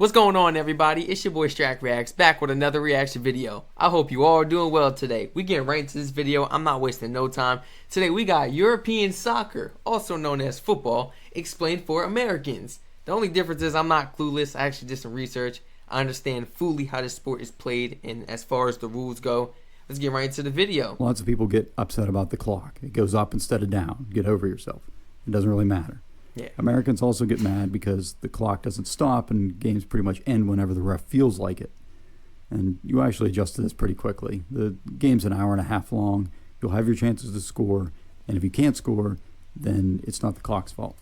What's going on, everybody? It's your boy Strac Reacts, back with another reaction video. I hope you all are doing well today. We getting right into this video. I'm not wasting no time. Today we got European soccer, also known as football, explained for Americans. The only difference is I'm not clueless. I actually did some research. I understand fully how this sport is played and as far as the rules go. Let's get right into the video. Lots of people get upset about the clock. It goes up instead of down. Get over yourself. It doesn't really matter. Yeah. Americans also get mad because the clock doesn't stop and games pretty much end whenever the ref feels like it. And you actually adjust to this pretty quickly. The game's an hour and a half long. You'll have your chances to score. And if you can't score, then it's not the clock's fault.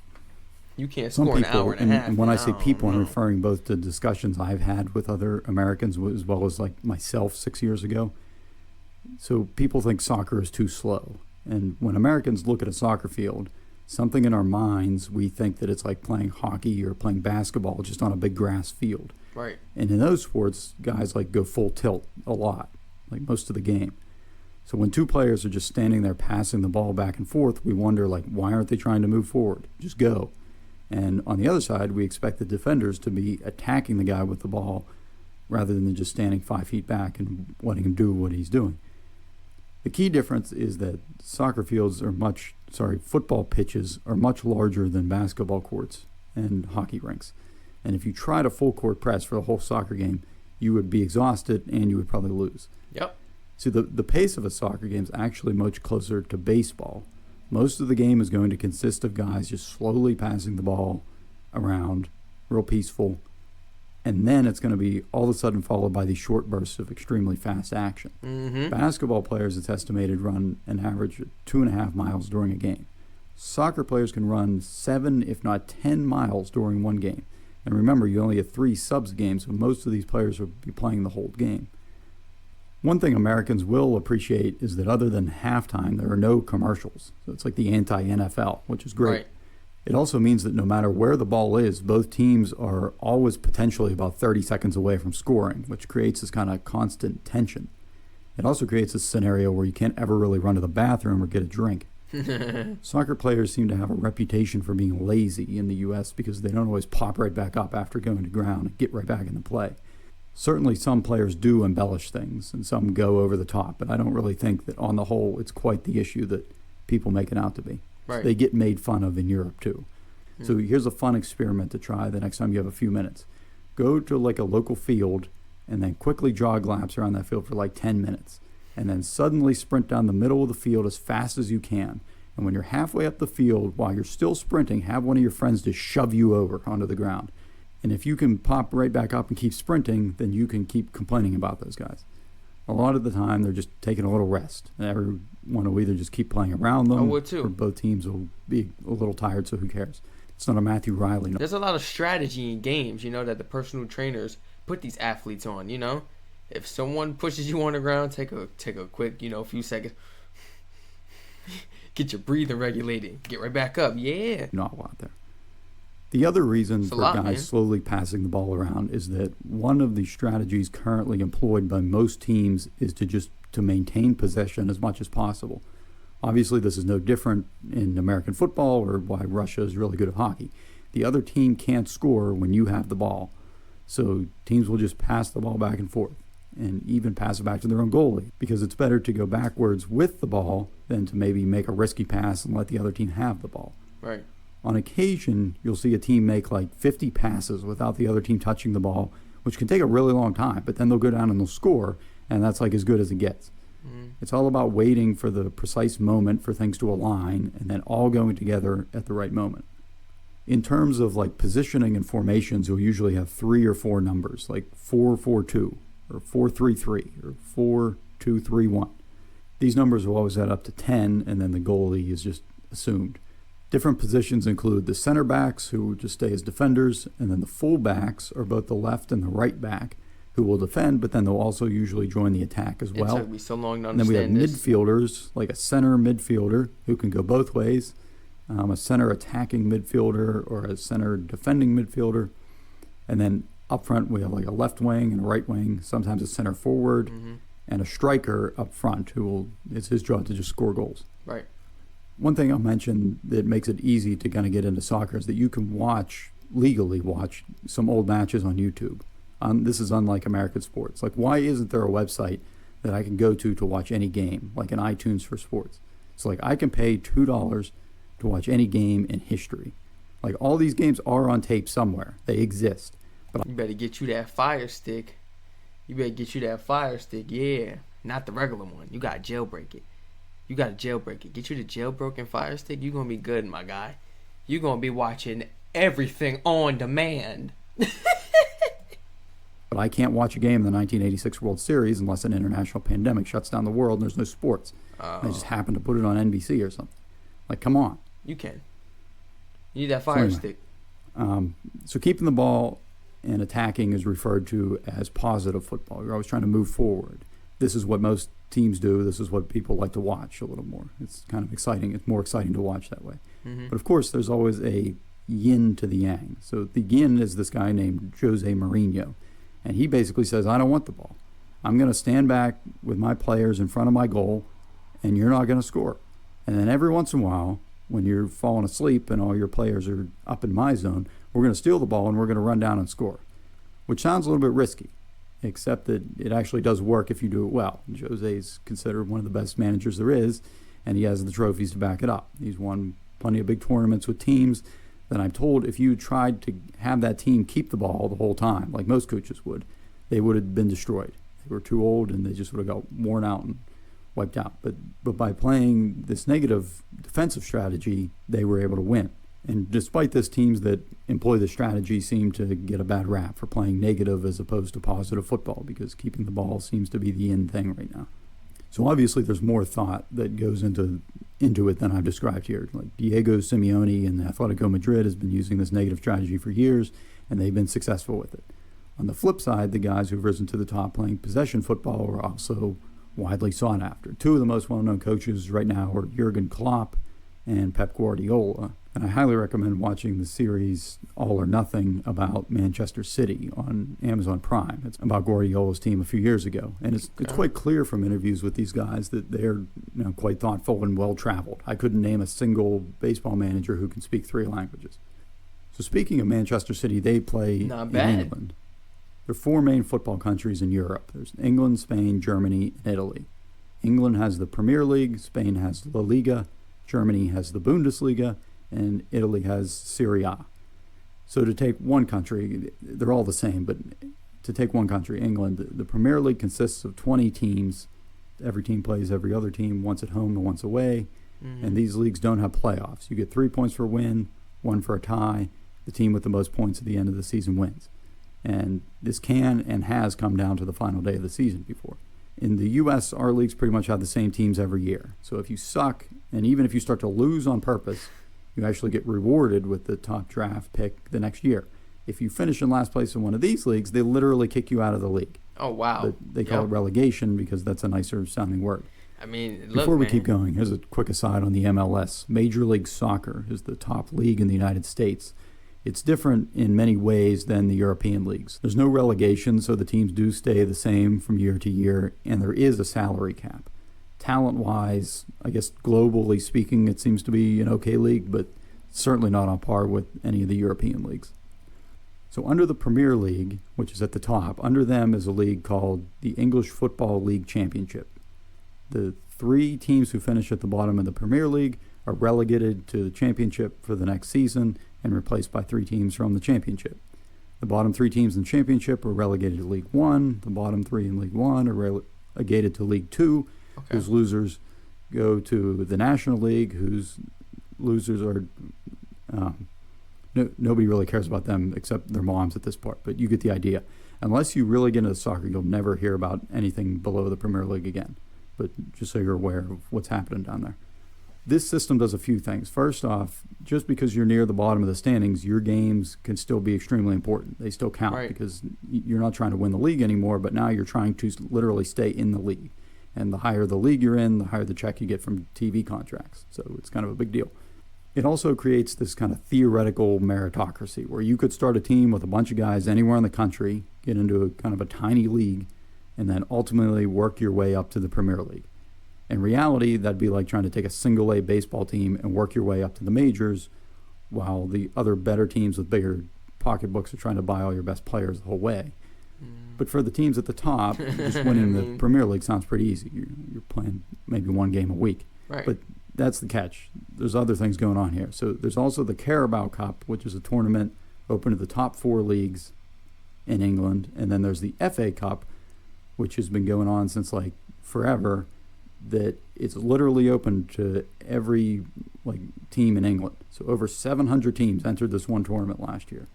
You can't score an hour and a half. And when I say people, I'm referring both to discussions I've had with other Americans as well as like myself 6 years ago. So people think soccer is too slow. And when Americans look at a soccer field, something in our minds, we think that it's like playing hockey or playing basketball just on a big grass field. Right. And in those sports, guys like go full tilt a lot, like most of the game. So when two players are just standing there passing the ball back and forth, we wonder, like, why aren't they trying to move forward? Just go. And on the other side, we expect the defenders to be attacking the guy with the ball rather than just standing 5 feet back and letting him do what he's doing. The key difference is that football pitches are much larger than basketball courts and hockey rinks. And if you tried a full court press for the whole soccer game, you would be exhausted and you would probably lose. Yep. See, the pace of a soccer game is actually much closer to baseball. Most of the game is going to consist of guys just slowly passing the ball around, real peaceful. And then it's going to be all of a sudden followed by these short bursts of extremely fast action. Mm-hmm. Basketball players, it's estimated, run an average of 2.5 miles during a game. Soccer players can run 7, if not 10 miles during one game. And remember, you only have 3 subs games, so most of these players will be playing the whole game. One thing Americans will appreciate is that other than halftime, there are no commercials. So it's like the anti-NFL, which is great. Right. It also means that no matter where the ball is, both teams are always potentially about 30 seconds away from scoring, which creates this kind of constant tension. It also creates a scenario where you can't ever really run to the bathroom or get a drink. Soccer players seem to have a reputation for being lazy in the U.S. because they don't always pop right back up after going to ground and get right back into play. Certainly some players do embellish things and some go over the top, but I don't really think that on the whole it's quite the issue that people make it out to be. Right. They get made fun of in Europe too. So here's a fun experiment to try the next time you have a few minutes. Go to like a local field and then quickly jog laps around that field for like 10 minutes. And then suddenly sprint down the middle of the field as fast as you can. And when you're halfway up the field, while you're still sprinting, have one of your friends just shove you over onto the ground. And if you can pop right back up and keep sprinting, then you can keep complaining about those guys. A lot of the time, they're just taking a little rest. Everyone will either just keep playing around them, or both teams will be a little tired, so who cares? It's not a Matthew Riley. There's a lot of strategy in games, that the personal trainers put these athletes on, If someone pushes you on the ground, take a quick, few seconds. Get your breathing regulated. Get right back up. Yeah. Not a lot there. The other reason for guys slowly passing the ball around is that one of the strategies currently employed by most teams is to maintain possession as much as possible. Obviously, this is no different in American football or why Russia is really good at hockey. The other team can't score when you have the ball. So teams will just pass the ball back and forth and even pass it back to their own goalie because it's better to go backwards with the ball than to maybe make a risky pass and let the other team have the ball. Right. On occasion, you'll see a team make like 50 passes without the other team touching the ball, which can take a really long time, but then they'll go down and they'll score, and that's like as good as it gets. It's all about waiting for the precise moment for things to align and then all going together at the right moment. In terms of like positioning and formations, you'll usually have 3 or 4 numbers, like 4-4-2 or 4-3-3 or 4-2-3-1. These numbers will always add up to 10, and then the goalie is just assumed. Different positions include the center backs, who just stay as defenders, and then the full backs are both the left and the right back, who will defend, but then they'll also usually join the attack as well. It took me so long to and then we have understand midfielders, like a center midfielder, who can go both ways, a center attacking midfielder or a center defending midfielder, and then up front we have like a left wing and a right wing, sometimes a center forward, and a striker up front it's his job to just score goals. Right. One thing I'll mention that makes it easy to kind of get into soccer is that you can watch legally watch some old matches on YouTube. This is unlike American sports. Like, why isn't there a website that I can go to watch any game, like an iTunes for sports? It's like I can pay $2 to watch any game in history. Like, all these games are on tape somewhere. They exist. But You better get you that Fire Stick. Yeah. Not the regular one. You got to jailbreak it. Get you the jailbroken Fire Stick. You're going to be good, my guy. You're going to be watching everything on demand. But I can't watch a game in the 1986 World Series unless an international pandemic shuts down the world and there's no sports. They just happen to put it on NBC or something. Like, come on. You can. You need that Fire Stick. So keeping the ball and attacking is referred to as positive football. You're always trying to move forward. This is what most teams do. This is what people like to watch a little more. It's kind of exciting. It's more exciting to watch that way. But of course, there's always a yin to the yang. So the yin is this guy named Jose Mourinho. And he basically says, I don't want the ball. I'm going to stand back with my players in front of my goal, and you're not going to score. And then every once in a while, when you're falling asleep and all your players are up in my zone, we're going to steal the ball and we're going to run down and score, which sounds a little bit risky, except that it actually does work if you do it well. Jose's considered one of the best managers there is, and he has the trophies to back it up. He's won plenty of big tournaments with teams that I'm told if you tried to have that team keep the ball the whole time, like most coaches would, they would have been destroyed. They were too old and they just would have got worn out and wiped out. But by playing this negative defensive strategy, they were able to win. And despite this, teams that employ this strategy seem to get a bad rap for playing negative as opposed to positive football, because keeping the ball seems to be the in thing right now. So obviously there's more thought that goes into it than I've described here. Like Diego Simeone and Atletico Madrid has been using this negative strategy for years, and they've been successful with it. On the flip side, the guys who've risen to the top playing possession football are also widely sought after. Two of the most well-known coaches right now are Jurgen Klopp and Pep Guardiola. And I highly recommend watching the series All or Nothing about Manchester City on Amazon Prime. It's about Guardiola's team a few years ago. And it's quite clear from interviews with these guys that they're quite thoughtful and well-traveled. I couldn't name a single baseball manager who can speak 3 languages. So speaking of Manchester City, they play in England. There are 4 main football countries in Europe. There's England, Spain, Germany, and Italy. England has the Premier League, Spain has La Liga, Germany has the Bundesliga, and Italy has Serie A. So to take one country, they're all the same, but to take one country, England, the Premier League consists of 20 teams. Every team plays every other team, once at home and once away. And these leagues don't have playoffs. You get 3 points for a win, 1 for a tie. The team with the most points at the end of the season wins. And this can and has come down to the final day of the season before. In the U.S., our leagues pretty much have the same teams every year. So if you suck, and even if you start to lose on purpose, you actually get rewarded with the top draft pick the next year. If you finish in last place in one of these leagues, they literally kick you out of the league. Oh, wow. But they call it relegation because that's a nicer sounding word. I mean, look, Before we keep going, here's a quick aside on the MLS. Major League Soccer is the top league in the United States. It's different in many ways than the European leagues. There's no relegation, so the teams do stay the same from year to year, and there is a salary cap. Talent-wise, I guess globally speaking, it seems to be an okay league, but certainly not on par with any of the European leagues. So under the Premier League, which is at the top, under them is a league called the English Football League Championship. The 3 teams who finish at the bottom of the Premier League are relegated to the Championship for the next season and replaced by 3 teams from the Championship. The bottom 3 teams in the Championship are relegated to League 1. The bottom 3 in League 1 are relegated to League 2, whose losers go to the National League, whose losers are... nobody really cares about them except their moms at this part, but you get the idea. Unless you really get into soccer, you'll never hear about anything below the Premier League again. But just so you're aware of what's happening down there. This system does a few things. First off, just because you're near the bottom of the standings, your games can still be extremely important. They still count because you're not trying to win the league anymore, but now you're trying to literally stay in the league. And the higher the league you're in, the higher the check you get from TV contracts. So it's kind of a big deal. It also creates this kind of theoretical meritocracy where you could start a team with a bunch of guys anywhere in the country, get into a kind of a tiny league, and then ultimately work your way up to the Premier League. In reality, that'd be like trying to take a single-A baseball team and work your way up to the majors, while the other better teams with bigger pocketbooks are trying to buy all your best players the whole way. But for the teams at the top, just winning the Premier League sounds pretty easy. You're playing maybe one game a week. Right. But that's the catch. There's other things going on here. So there's also the Carabao Cup, which is a tournament open to the top 4 leagues in England. And then there's the FA Cup, which has been going on since like forever, that it's literally open to every team in England. So over 700 teams entered this one tournament last year.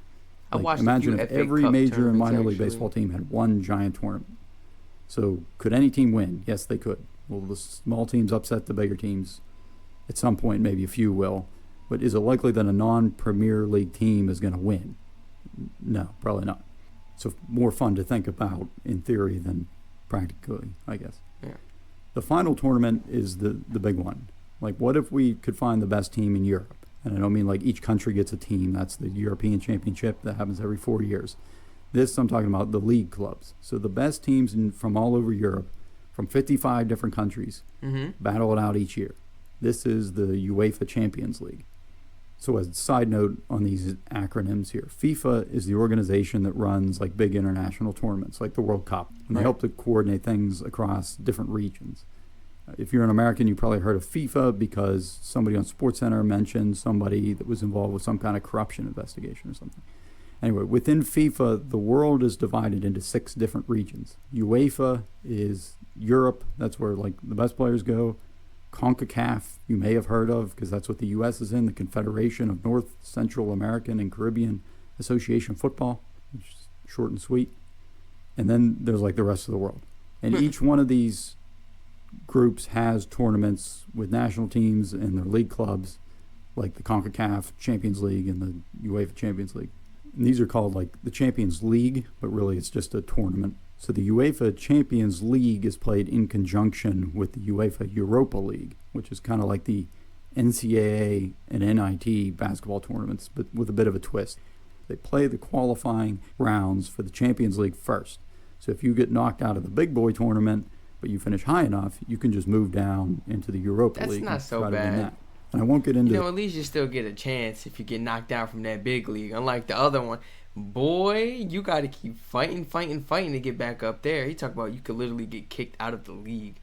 Imagine if every major and minor league baseball team had one giant tournament. So could any team win? Yes, they could. Will the small teams upset the bigger teams? At some point, maybe a few will. But is it likely that a non-Premier League team is going to win? No, probably not. So more fun to think about in theory than practically, I guess. Yeah. The final tournament is the big one. What if we could find the best team in Europe? And I don't mean each country gets a team. That's the European Championship that happens every 4 years. This, I'm talking about the league clubs. So the best teams from all over Europe, from 55 different countries, battle it out each year. This is the UEFA Champions League. So as a side note on these acronyms here, FIFA is the organization that runs big international tournaments like the World Cup. And they help to coordinate things across different regions. If you're an American, you probably heard of FIFA because somebody on SportsCenter mentioned somebody that was involved with some kind of corruption investigation or something. Anyway, within FIFA, the world is divided into 6 different regions. UEFA is Europe. That's where the best players go. CONCACAF, you may have heard of because that's what the U.S. is in, the Confederation of North, Central American, and Caribbean Association Football, which is short and sweet. And then there's the rest of the world. And each one of these groups has tournaments with national teams and their league clubs, like the CONCACAF Champions League and the UEFA Champions League. And these are called the Champions League, but really it's just a tournament. So the UEFA Champions League is played in conjunction with the UEFA Europa League, which is kind of like the NCAA and NIT basketball tournaments, but with a bit of a twist. They play the qualifying rounds for the Champions League first. So if you get knocked out of the big boy tournament, but you finish high enough, you can just move down into the Europa League. That's not so bad. And I won't get into... at least you still get a chance if you get knocked out from that big league. Unlike the other one, boy, you got to keep fighting to get back up there. He talked about you could literally get kicked out of the league.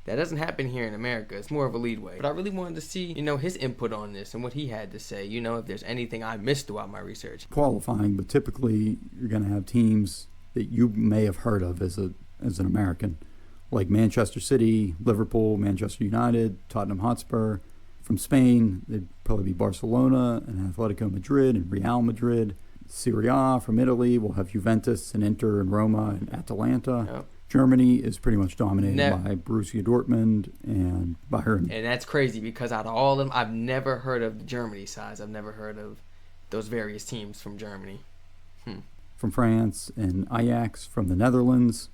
That doesn't happen here in America. It's more of a leadway. But I really wanted to see, his input on this and what he had to say. If there's anything I missed throughout my research. Qualifying, but typically you're going to have teams that you may have heard of as an American, like Manchester City, Liverpool, Manchester United, Tottenham Hotspur. From Spain, it'd probably be Barcelona and Atletico Madrid and Real Madrid. Serie A from Italy, we'll have Juventus and Inter and Roma and Atalanta. Yep. Germany is pretty much dominated by Borussia Dortmund and Bayern. And that's crazy because out of all of them, I've never heard of the Germany sides. I've never heard of those various teams from Germany. From France and Ajax from the Netherlands.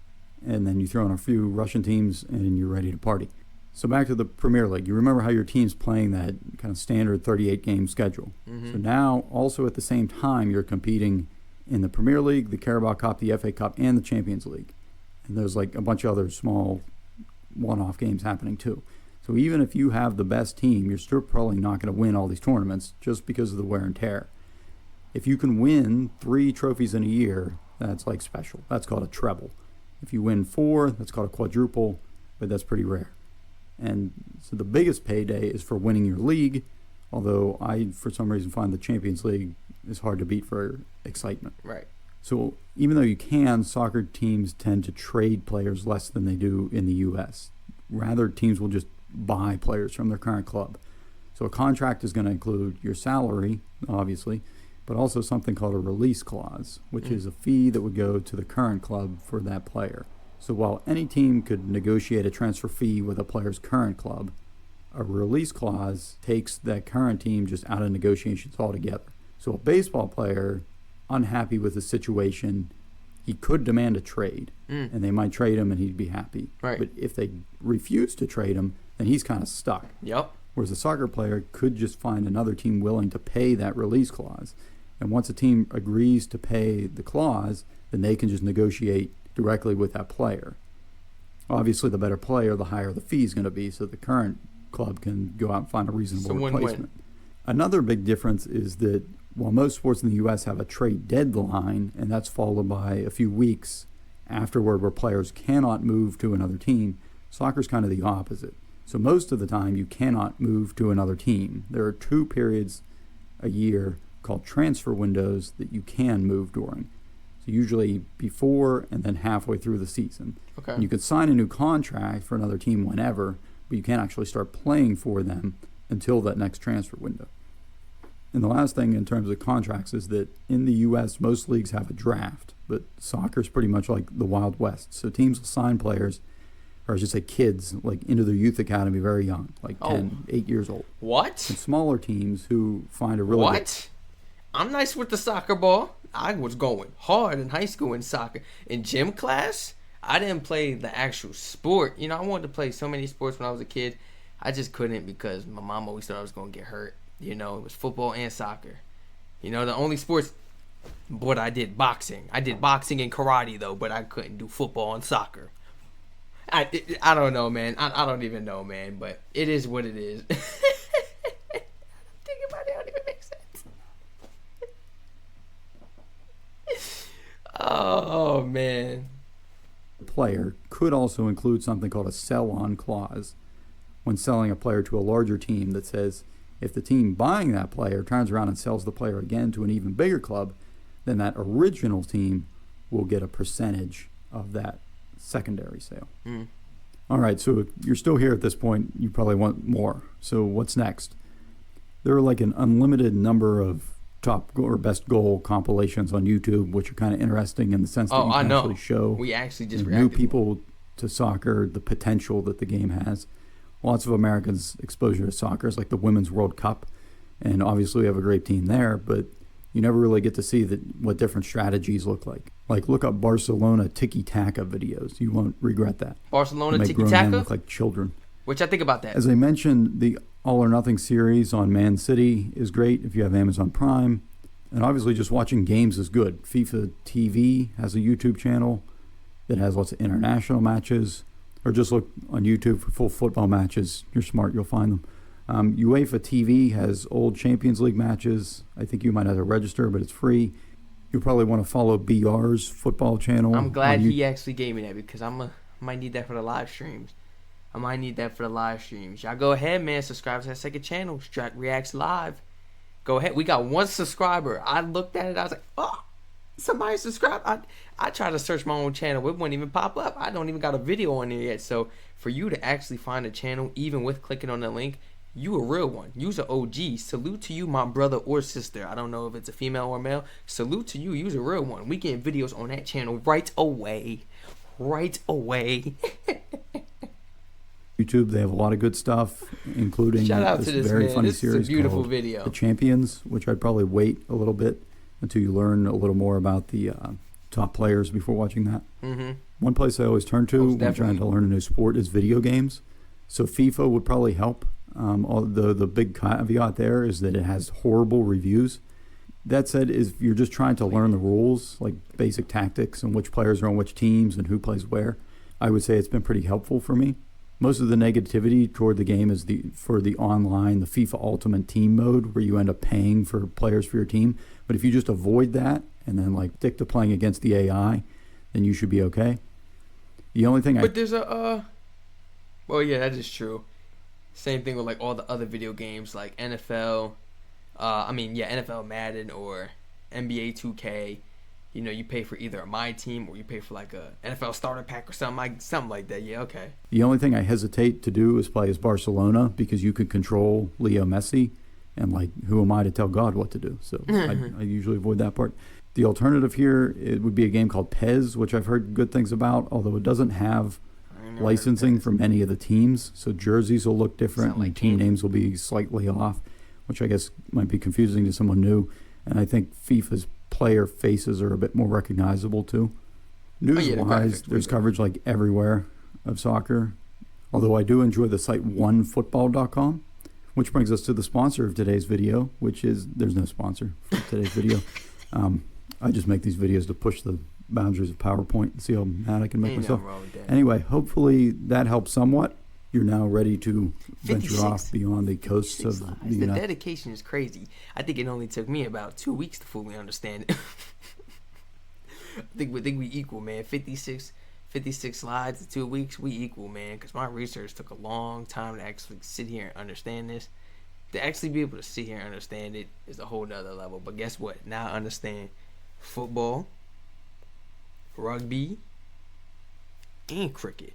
And then you throw in a few Russian teams and you're ready to party. So back to the Premier League. You remember how your team's playing that kind of standard 38-game schedule. So now, also at the same time, you're competing in the Premier League, the Carabao Cup, the FA Cup, and the Champions League. And there's a bunch of other small one-off games happening too. So even if you have the best team, you're still probably not going to win all these tournaments just because of the wear and tear. If you can win 3 trophies in a year, that's special. That's called a treble. If you win 4, that's called a quadruple, but that's pretty rare. And so the biggest payday is for winning your league, although I, for some reason, find the Champions League is hard to beat for excitement. Right. So even though you can, soccer teams tend to trade players less than they do in the U.S. Rather, teams will just buy players from their current club. So a contract is going to include your salary, obviously, but also something called a release clause, which is a fee that would go to the current club for that player. So while any team could negotiate a transfer fee with a player's current club, a release clause takes that current team just out of negotiations altogether. So a baseball player, unhappy with the situation, he could demand a trade, and they might trade him and he'd be happy. Right. But if they refuse to trade him, then he's kind of stuck. Yep. Whereas a soccer player could just find another team willing to pay that release clause. And once a team agrees to pay the clause, then they can just negotiate directly with that player. Obviously, the better player, the higher the fee is going to be, so the current club can go out and find a reasonable replacement. Win-win. Another big difference is that while most sports in the U.S. have a trade deadline, and that's followed by a few weeks afterward where players cannot move to another team, soccer's kind of the opposite. So most of the time, you cannot move to another team. There are 2 periods a year called transfer windows that you can move during. So usually before and then halfway through the season. Okay. And you can sign a new contract for another team whenever, but you can't actually start playing for them until that next transfer window. And the last thing in terms of contracts is that in the U.S., most leagues have a draft, but soccer is pretty much like the Wild West. So teams will sign players, or I should say kids, like into their youth academy very young, like 10, 8 years old. What? And smaller teams who find a really What? I'm nice with the soccer ball. I was going hard in high school in soccer. In gym class, I didn't play the actual sport. You know, I wanted to play so many sports when I was a kid. I just couldn't because my mom always thought I was going to get hurt. You know, it was football and soccer. You know, the only sports, but I did boxing. I did boxing and karate, though, but I couldn't do football and soccer. I don't know, man. I don't even know, man, but it is what it is. Think about it, it don't even make sense. Oh, man. player could also include something called a sell-on clause when selling a player to a larger team that says if the team buying that player turns around and sells the player again to an even bigger club, then that original team will get a percentage of that secondary sale. Mm. All right, so you're still here at this point. You probably want more. So what's next? There are like an unlimited number of top or best goal compilations on YouTube, which are kind of interesting in the sense that you can actually show we actually just new people to soccer, the potential that the game has. Lots of Americans' exposure to soccer is like the Women's World Cup, and obviously we have a great team there, but you never really get to see what different strategies look like. Like, look up Barcelona tiki-taka videos. You won't regret that. Barcelona make grown men tiki-taka? look like children. Which I think about that. As I mentioned, the All or Nothing series on Man City is great if you have Amazon Prime. And obviously just watching games is good. FIFA TV has a YouTube channel that has lots of international matches. Or just look on YouTube for full football matches. You're smart, you'll find them. UEFA TV has old Champions League matches. I think you might have to register, but it's free. You probably want to follow BR's football channel. I'm glad he actually gave me that because I might need that for the live streams. Y'all go ahead, man. Subscribe to that second channel, Strac Reacts Live. Go ahead. We got 1 subscriber. I looked at it. I was like, oh, somebody subscribed. I tried to search my own channel. It wouldn't even pop up. I don't even got a video on there yet. So for you to actually find a channel, even with clicking on the link, you a real one. You's an OG. Salute to you, my brother or sister. I don't know if it's a female or male. Salute to you. You's a real one. We getting videos on that channel right away. YouTube, they have a lot of good stuff, including Shout out this to this very man. funny This is a series beautiful called video. The Champions, which I'd probably wait a little bit until you learn a little more about the top players before watching that. Mm-hmm. One place I always turn to when definitely. trying to learn a new sport is video games. So FIFA would probably help. The big caveat there is that it has horrible reviews. That said, if you're just trying to learn the rules, like basic tactics and which players are on which teams and who plays where, I would say it's been pretty helpful for me. Most of the negativity toward the game is for the online, the FIFA Ultimate Team mode, where you end up paying for players for your team. But if you just avoid that and then like stick to playing against the AI, then you should be okay. The only thing there's a well, yeah, that is true. Same thing with like all the other video games like NFL. NFL Madden or NBA 2K. You know, you pay for either a My Team or you pay for like a NFL starter pack or something like that. Yeah, okay. The only thing I hesitate to do is play as Barcelona because you could control Leo Messi, and like, who am I to tell God what to do? So I usually avoid that part. The alternative here, it would be a game called Pez, which I've heard good things about, although it doesn't have licensing for many of the teams. So jerseys will look different, and team names will be slightly off, which I guess might be confusing to someone new. And I think FIFA's player faces are a bit more recognizable too. News-wise, there's coverage like everywhere of soccer, although I do enjoy the site onefootball.com, which brings us to the sponsor of today's video, which is, there's no sponsor for today's video. I just make these videos to push the boundaries of PowerPoint and see how mad I can make myself. Anyway, hopefully that helps somewhat. you're now ready to 56 venture off beyond the coasts of slides. the The United dedication is crazy. I think it only took me about 2 weeks to fully understand it. I think we equal, man. 56 slides in 2 weeks, we equal, man. Because my research took a long time to actually sit here and understand this. To actually be able to sit here and understand it is a whole nother level. But guess what? Now I understand football, rugby, and cricket.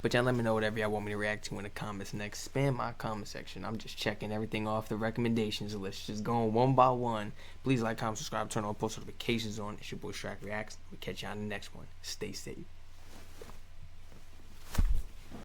But y'all let me know whatever y'all want me to react to in the comments next. Spam my comment section. I'm just checking everything off the recommendations list. Just going one by one. Please like, comment, subscribe, turn on post notifications on. It's your boy Strac Reacts. We'll catch y'all in the next one. Stay safe.